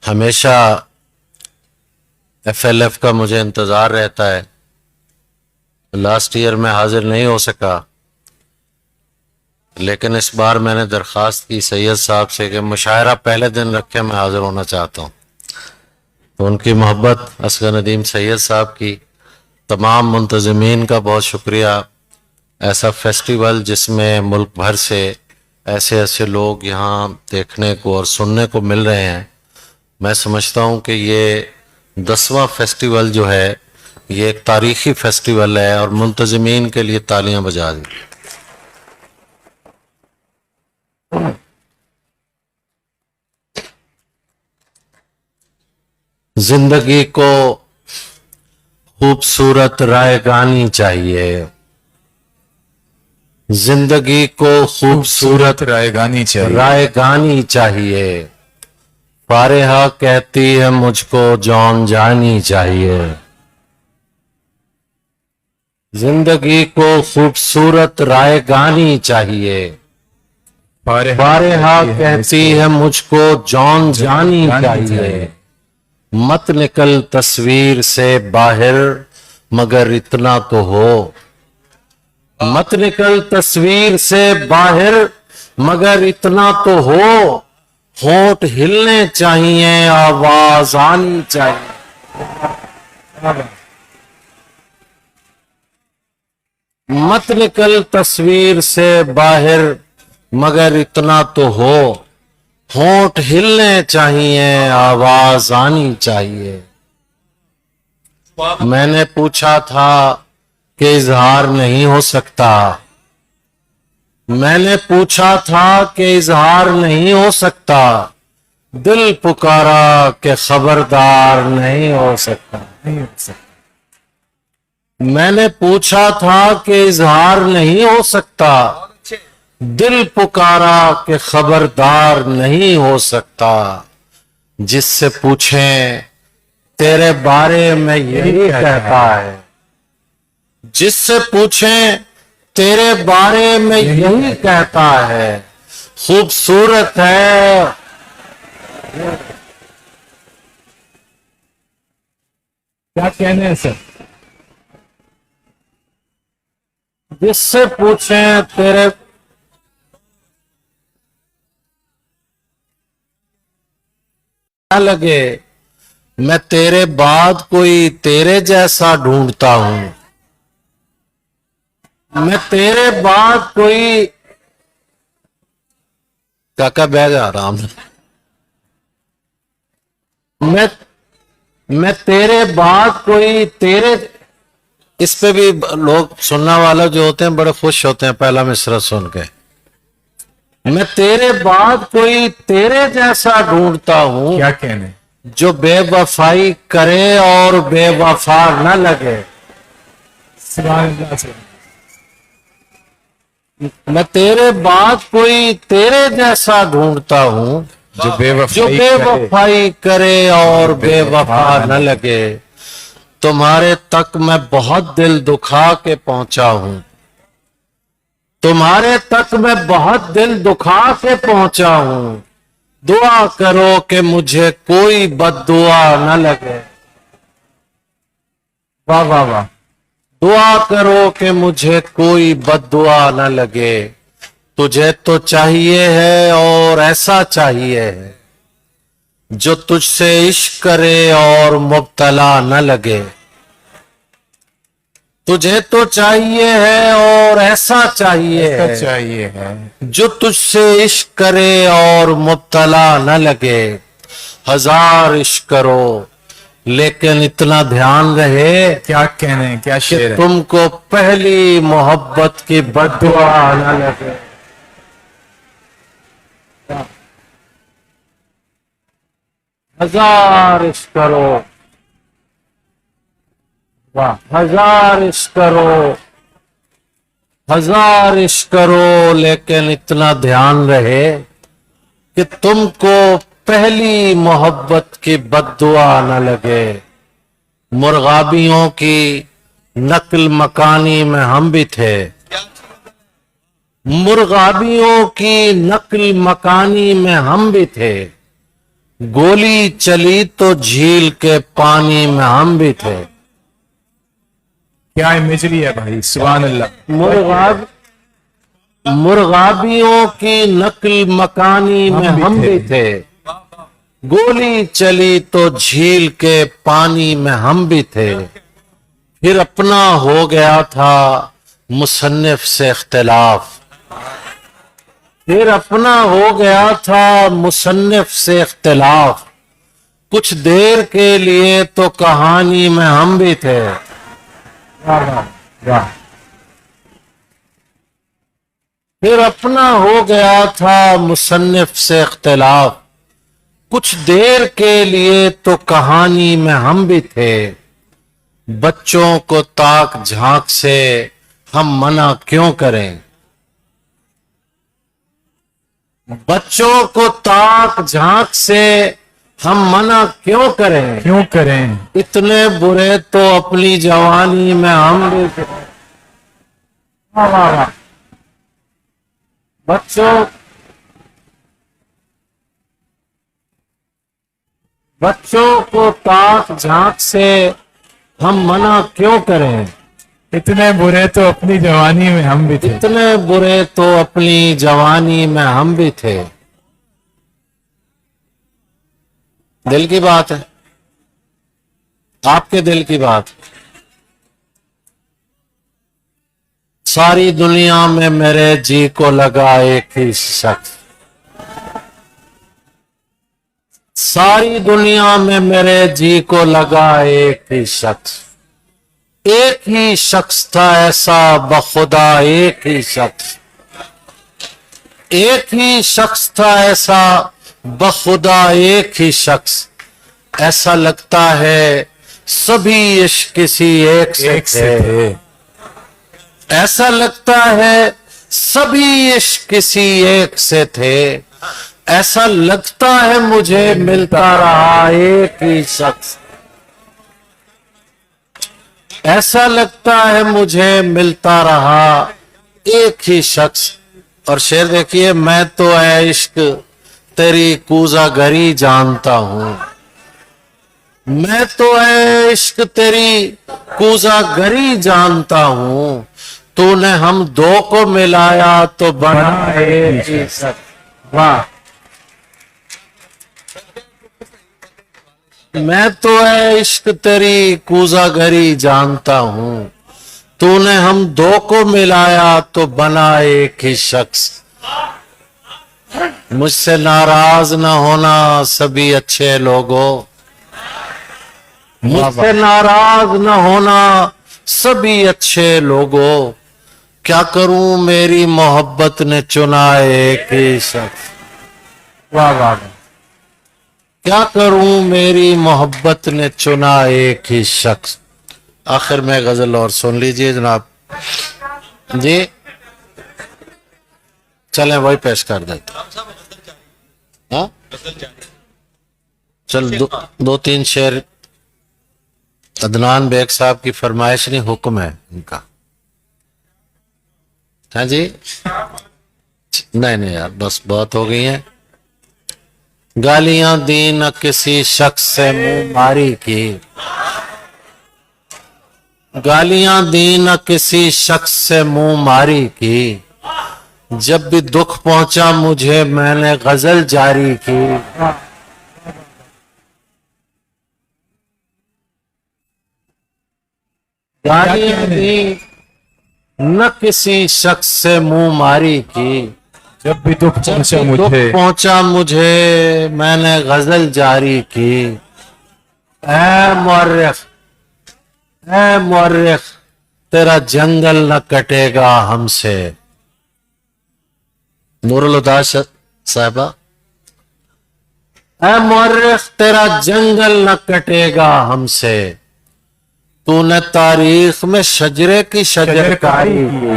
ہمیشہ F L F کا مجھے انتظار رہتا ہے. لاسٹ ایئر میں حاضر نہیں ہو سکا، لیکن اس بار میں نے درخواست کی سید صاحب سے کہ مشاعرہ پہلے دن رکھے، میں حاضر ہونا چاہتا ہوں. تو ان کی محبت، اصغر ندیم سید صاحب کی، تمام منتظمین کا بہت شکریہ. ایسا فیسٹیول جس میں ملک بھر سے ایسے لوگ یہاں دیکھنے کو اور سننے کو مل رہے ہیں، میں سمجھتا ہوں کہ یہ 10واں فیسٹیول جو ہے یہ ایک تاریخی فیسٹیول ہے، اور منتظمین کے لیے تالیاں بجا دیں. زندگی کو خوبصورت رائے گانی چاہیے، زندگی کو خوبصورت رائے گانی چاہیے. رائے گانی چاہیے. فارحہ کہتی ہے مجھ کو جان جانی چاہیے. زندگی کو خوبصورت رائے گانی چاہیے. فارحہ کہتی ہے مجھ کو جان جانی چاہیے. مت نکل تصویر سے باہر مگر اتنا تو ہو، مت نکل تصویر سے باہر مگر اتنا تو ہو. ہونٹ ہلنے چاہیے، آواز آنی چاہیے. مت نکل تصویر سے باہر مگر اتنا تو ہو. ہونٹ ہلنے چاہیے، آواز آنی چاہیے. میں نے پوچھا تھا کہ اظہار نہیں ہو سکتا، میں نے پوچھا تھا کہ اظہار نہیں ہو سکتا. دل پکارا کہ خبردار نہیں ہو سکتا. میں نے پوچھا تھا کہ اظہار نہیں ہو سکتا. دل پکارا کہ خبردار نہیں ہو سکتا. جس سے پوچھیں تیرے بارے میں یہی کہتا ہے، جس سے پوچھیں تیرے بارے میں یہی کہتا ہے. خوبصورت ہے کیا کہنے ہیں سر؟ جس سے پوچھیں تیرے نہ لگے، میں تیرے بعد کوئی تیرے جیسا ڈھونڈتا ہوں. میں تیرے بعد کوئی کاکا بہ جا رہا ہوں. میں تیرے بعد کوئی تیرے، اس پہ بھی لوگ سننا والا جو ہوتے ہیں بڑے خوش ہوتے ہیں پہلا مصرع سن کے. میں تیرے بعد کوئی تیرے جیسا ڈھونڈتا ہوں، کیا کہنے؟ جو بے وفائی کرے اور بے وفا نہ لگے. سبحان اللہ سے. میں تیرے بعد کوئی تیرے جیسا ڈھونڈتا ہوں، جو بے جو بے وفائی کرے اور بے وفا نہ لگے. تمہارے تک میں بہت دل دکھا کے پہنچا ہوں، تمہارے تک میں بہت دل دکھا کے پہنچا ہوں. دعا کرو کہ مجھے کوئی بد دعا نہ لگے. واہ واہ واہ. دعا کرو کہ مجھے کوئی بد دعا نہ لگے. تجھے تو چاہیے ہے اور ایسا چاہیے ہے جو تجھ سے عشق کرے اور مبتلا نہ لگے. تجھے تو چاہیے ہے اور ایسا چاہیے ہے چاہیے ہے جو تجھ سے عشق کرے اور مبتلا نہ لگے. ہزار عشق کرو لیکن اتنا دھیان رہے کیا کہنے؟ کیا کہ شعر ہے؟ تم کو پہلی محبت کی بد دعا نہ لگے. ہزار عشق کرو، ہزار عشق کرو، ہزار عشق کرو لیکن اتنا دھیان رہے کہ تم کو پہلی محبت کی بد دعا نہ لگے. مرغابیوں کی نقل مکانی میں ہم بھی تھے، مرغابیوں کی نقل مکانی میں ہم بھی تھے. गोली चली तो झील के पानी में हम भी थे। क्या इमेजरी है भाई, सुभान अल्लाह। मुर्गाबियों की नकल मकानी में हम भी थे। गोली चली तो झील के पानी में हम भी थे। फिर अपना हो गया था मुसन्निफ से इख्तिलाफ। फिर अपना हो गया था मुसन्निफ से इख्तिलाफ। कुछ देर के लिए तो कहानी में हम भी थे। वाह वाह वाह। फिर अपना हो गया था मुसन्निफ से इख्तिलाफ। कुछ देर के लिए तो कहानी में हम भी थे। बच्चों को ताक झांक से हम मना क्यों करें। बच्चों को ताक झांक से हम मना क्यों करें। क्यों करें। इतने बुरे तो अपनी जवानी में हम भी थे। वाह वाह वाह। बच्चों को ताक झांक से हम मना क्यों करें। इतने बुरे तो अपनी जवानी में हम भी थे। इतने बुरे तो अपनी जवानी में हम भी थे। दिल की बात है, आपके दिल की बात। सारी दुनिया में मेरे जी को लगा एक ही शख्स। सारी दुनिया में मेरे जी को लगा एक ही शख्स। एक ही शख्स था ऐसा बखुदा, एक ही शख्स। एक ही शख्स था ऐसा बखुदा, एक ही शख्स। ऐसा लगता है सभी इश्क किसी एक से थे। ऐसा लगता है सभी इश्क किसी एक से थे। ऐसा लगता है मुझे मिलता रहा एक ही शख्स। ऐसा लगता है मुझे मिलता रहा एक ही शख्स। और शेर देखिए, मैं तो है इश्क तेरी कूज़ागरी जानता हूं। मैं तो है इश्क तेरी कूज़ागरी जानता हूं। तूने हम दो को मिलाया तो बना एक ही शख्स। वाह। मैं तो है इश्क तेरी कूज़ागरी जानता हूं। तूने हम दो को मिलाया तो बना एक ही शख्स। मुझसे नाराज न होना सभी अच्छे लोगों। मुझसे नाराज न होना सभी अच्छे लोगों। क्या करूं मेरी मोहब्बत ने चुना एक ही शख्स। वाह वाह। क्या करूं मेरी मोहब्बत ने चुना एक ही शख्स। आखिर में गजल और सुन लीजिए जनाब जी। चलें वही पेश कर देते। हाँ चल दो तीन शेर अदनान बेग साहब की फरमाइश नहीं, हुक्म है इनका। हाँ जी नहीं नहीं यार बस बहुत हो गई है। गालियां दी न किसी शख्स से मुंह मारी की। गालियां दी न किसी शख्स से मुंह मारी की। जब भी दुख पहुंचा मुझे मैंने गजल जारी की। गालियां दी न किसी शख्स से मुंह मारी की। जब भी दुख पहुंचा मुझे, पहुंचा मुझे मैंने गजल जारी की। ऐ मुअर्रिख तेरा जंगल न कटेगा हमसे। नूरुल हुदा साहिबा, ऐ मुअर्रिख तेरा जंगल न कटेगा हमसे। तूने तारीख में शजरे की शजरकारी की।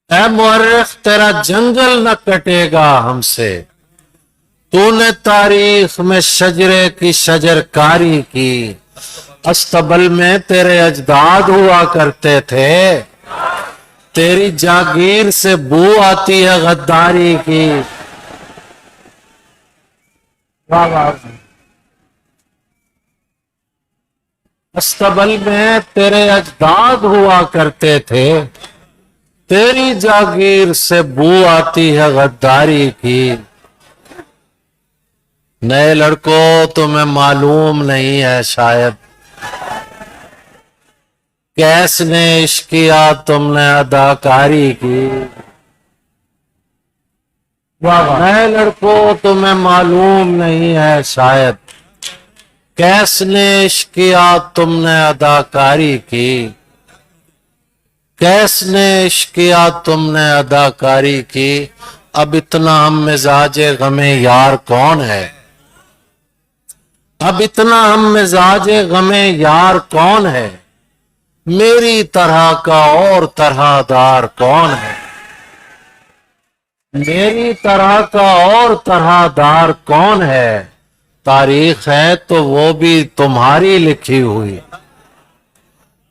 ऐ मुअर्रिख तेरा जंगल न कटेगा हमसे। तूने तारीख में शजरे की शजरकारी की। अस्तबल में तेरे अजदाद हुआ करते थे। तेरी जागीर से बू आती है गद्दारी की। वाह वाह अस्तबल में तेरे अजदाद हुआ करते थे, तेरी जागीर से बू आती है गद्दारी की। नए लड़कों तुम्हें मालूम नहीं है शायद, कैसने इश्क किया तुमने अदाकारी की। वाह वाह नए लड़कों तुम्हें मालूम नहीं है शायद, कैसने इश्क किया तुमने अदाकारी की। कैसने इश्क किया तुमने अदाकारी की। अब इतना हम मिजाजे गमे यार कौन है, अब इतना हम मिजाजे गमे यार कौन है। मेरी तरह का और तरहदार कौन है, मेरी तरह का और तरहदार कौन है। तारीख है तो वो भी तुम्हारी लिखी हुई,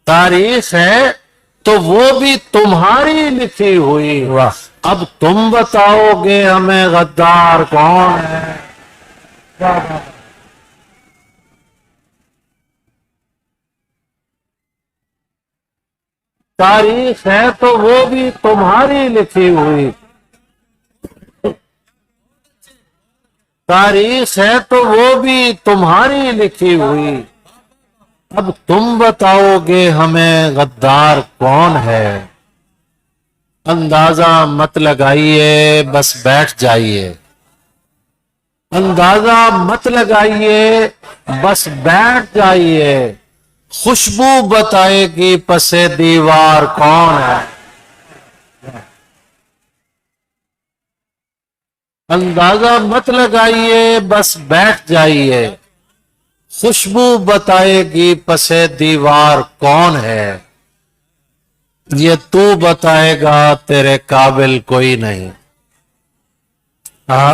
तारीख है तो वो भी तुम्हारी लिखी हुई। वाह अब तुम बताओगे हमें गद्दार कौन है। वाह वाह तारीख है तो वो भी तुम्हारी लिखी हुई, तारीख है तो वो भी तुम्हारी लिखी हुई। अब तुम बताओगे हमें गद्दार कौन है। अंदाजा मत लगाइए बस बैठ जाइए, अंदाजा मत लगाइए बस बैठ जाइए। खुशबू बताएगी पसे दीवार कौन है। अंदाजा मत लगाइए बस बैठ जाइए। खुशबू बताएगी पसे दीवार कौन है। ये तू बताएगा तेरे काबिल कोई नहीं,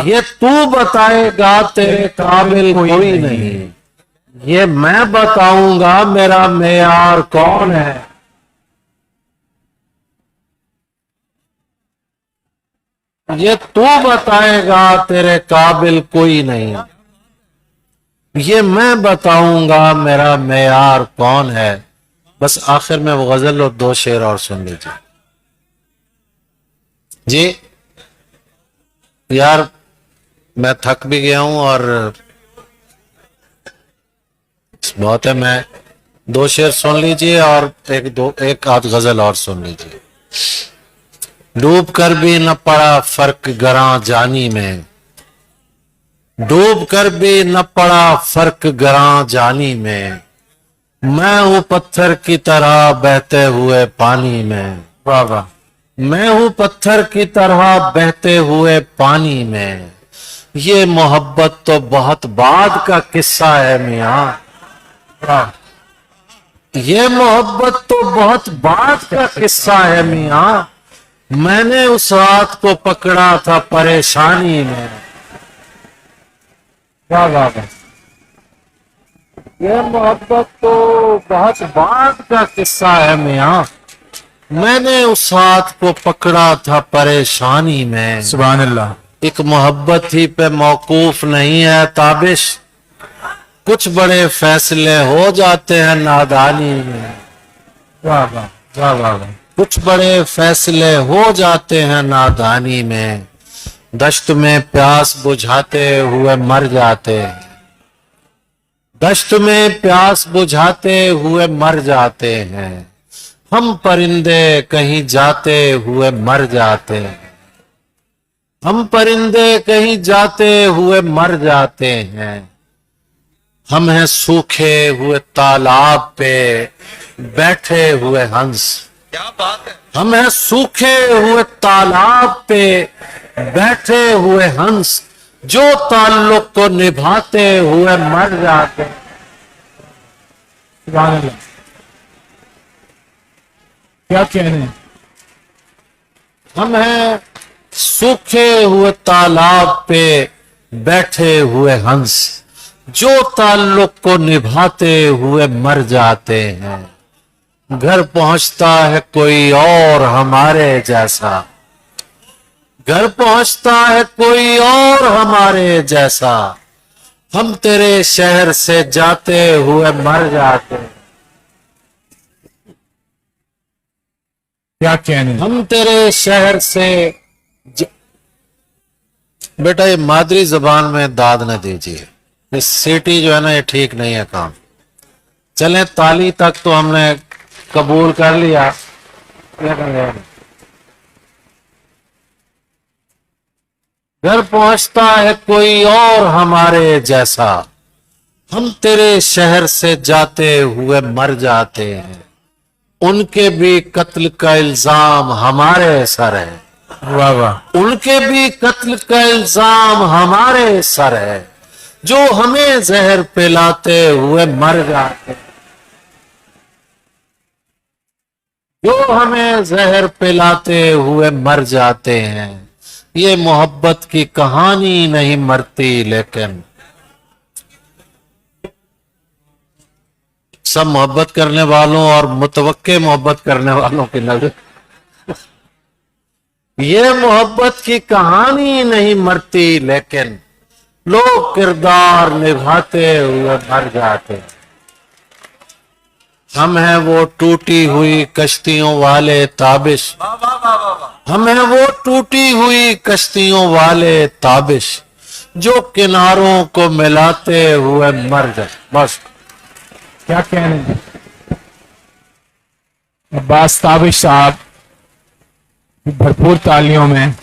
ये तू बताएगा तेरे काबिल कोई नहीं। ये मैं बताऊंगा मेरा मेयार कौन है। ये तू बताएगा तेरे काबिल कोई नहीं, ये मैं बताऊंगा मेरा मेयार कौन है। बस आखिर में वो गजल और दो शेर और सुन लीजिए जी। यार मैं थक भी गया हूं और बहुत है, मैं दो शेर सुन लीजिए और एक आध गजल और सुन लीजिए। डूब कर भी न पड़ा फर्क गरा जानी में, डूब कर भी न पड़ा फर्क गरा जानी में। मैं हूं पत्थर की तरह बहते हुए पानी में। वाह वाह मैं हूं पत्थर की तरह बहते हुए पानी में। ये मोहब्बत तो बहुत बाद का किस्सा है मियां, वाह ये मोहब्बत तो बहुत बाद का किस्सा है मियां। मैंने उस रात को पकड़ा था परेशानी में। वाह वाह वाह ये मोहब्बत तो बहुत बाद का किस्सा है मियां। मैंने उस रात को पकड़ा था परेशानी में। सुभान अल्लाह। एक मोहब्बत ही पे मौकूफ नहीं है ताबिश, कुछ बड़े फैसले हो जाते हैं नादानी में। वाह वाह वाह वाह वाह कुछ बड़े फैसले हो जाते हैं नादानी में। दश्त में प्यास बुझाते हुए मर जाते हैं, दश्त में प्यास बुझाते हुए मर जाते हैं। हम परिंदे कहीं जाते हुए मर जाते हैं, हम परिंदे कहीं जाते हुए मर जाते हैं। हम हैं सूखे हुए तालाब पे बैठे हुए हंस। क्या बात है। हम हैं सूखे हुए तालाब पे बैठे हुए हंस, जो ताल्लुक को निभाते हुए मर जाते। सुभान अल्लाह, क्या कहने। हम हैं सूखे हुए तालाब पे बैठे हुए हंस, जो ताल्लुक को निभाते हुए मर जाते हैं। घर पहुंचता है कोई और हमारे जैसा, घर पहुंचता है कोई और हमारे जैसा, हम तेरे शहर से जाते हुए मर जाते, क्या कहने। हम तेरे शहर से बेटा ये मादरी जबान में दाद न दीजिए, इस सीटी जो है ना ये ठीक नहीं है काम। चलें ताली तक तो हमने कबूल कर लिया, क्या करें। घर पहुंचता है कोई और हमारे जैसा, हम तेरे शहर से जाते हुए मर जाते हैं, उनके भी कत्ल का इल्जाम हमारे सर है, वाह वाह। उनके भी कत्ल का इल्जाम हमारे सर है, जो हमें जहर पिलाते हुए मर जाते, जो हमें जहर पिलाते हुए मर जाते हैं। ये मोहब्बत की कहानी नहीं मरती, लेकिन सब मोहब्बत करने वालों और मुतवक्के मोहब्बत करने वालों की नजर, ये मोहब्बत की कहानी नहीं मरती, लेकिन लोग किरदार निभाते हुए मर जाते। हम हैं वो टूटी हुई कश्तियों वाले ताबिश, हम हैं वो टूटी हुई कश्तियों वाले ताबिश, जो किनारों को मिलाते हुए मर जाए। बस क्या कहने। अब्बास ताबिश साहब भरपूर तालियों में